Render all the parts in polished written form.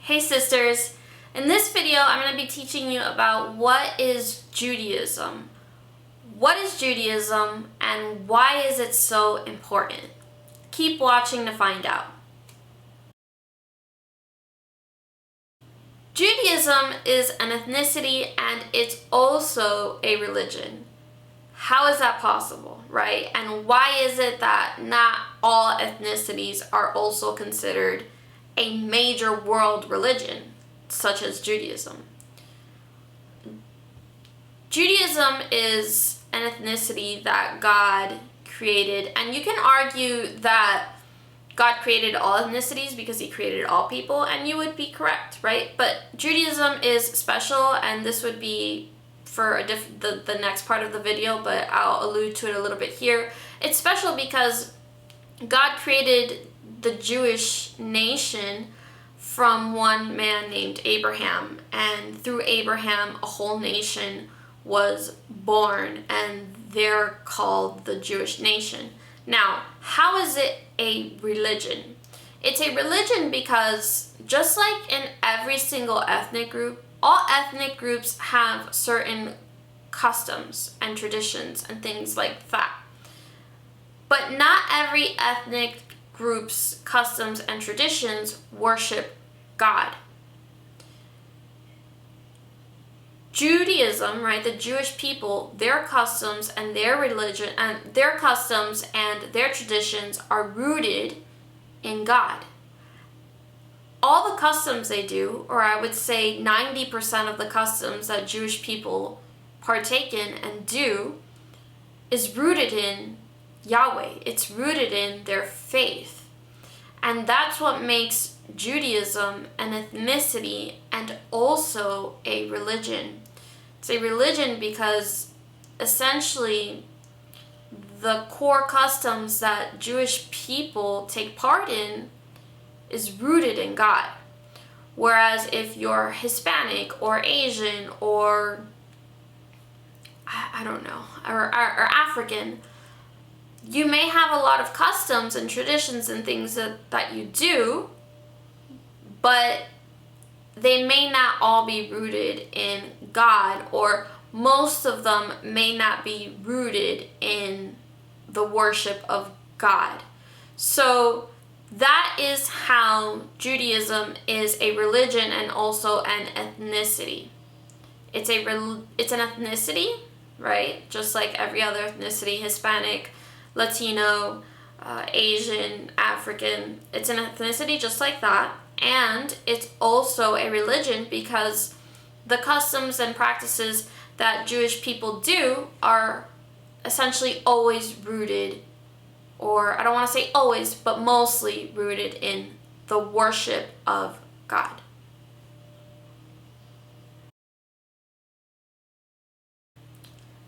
Hey sisters, in this video I'm going to be teaching you about what is Judaism. What is Judaism and why is it so important? Keep watching to find out. Judaism is an ethnicity and it's also a religion. How is that possible, right? And why is it that not all ethnicities are also considered a major world religion, such as Judaism? Judaism is an ethnicity that God created, and you can argue that God created all ethnicities because he created all people, and you would be correct, right? But Judaism is special, and this would be for the next part of the video, but I'll allude to it a little bit here. It's special because God created the Jewish nation from one man named Abraham, and through Abraham a whole nation was born, and they're called the Jewish nation. Now, how is it a religion? It's a religion because just like in every single ethnic group, all ethnic groups have certain customs and traditions and things like that. But not every ethnic group's customs and traditions worship God. Judaism, right, the Jewish people, their customs and their religion and their customs and their traditions are rooted in God. All the customs they do, or I would say 90% of the customs that Jewish people partake in and do, is rooted in Yahweh. It's rooted in their faith. And that's what makes Judaism an ethnicity and also a religion. It's a religion because essentially the core customs that Jewish people take part in is rooted in God. Whereas if you're Hispanic or Asian or I don't know, or African, you may have a lot of customs and traditions and things that you do, but they may not all be rooted in God, or most of them may not be rooted in the worship of God. So that is how Judaism is a religion and also an ethnicity. It's an ethnicity, right? Just like every other ethnicity, Hispanic, Latino, Asian, African. It's an ethnicity just like that. And it's also a religion because the customs and practices that Jewish people do are essentially always rooted, or I don't want to say always, but mostly rooted in the worship of God.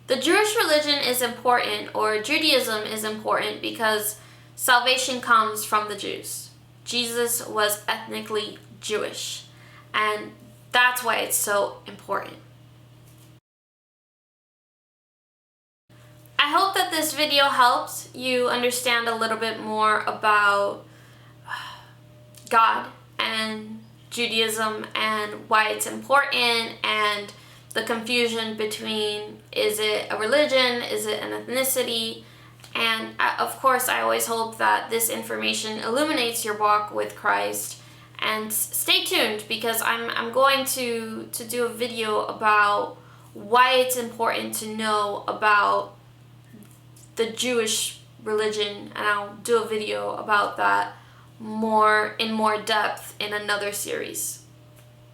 The Jewish religion is important, or Judaism is important, because salvation comes from the Jews. Jesus was ethnically Jewish, and that's why it's so important. I hope that this video helps you understand a little bit more about God and Judaism and why it's important, and the confusion between, is it a religion, is it an ethnicity? And of course, I always hope that this information illuminates your walk with Christ. And stay tuned, because I'm going to do a video about why it's important to know about the Jewish religion, and I'll do a video about that in more depth in another series.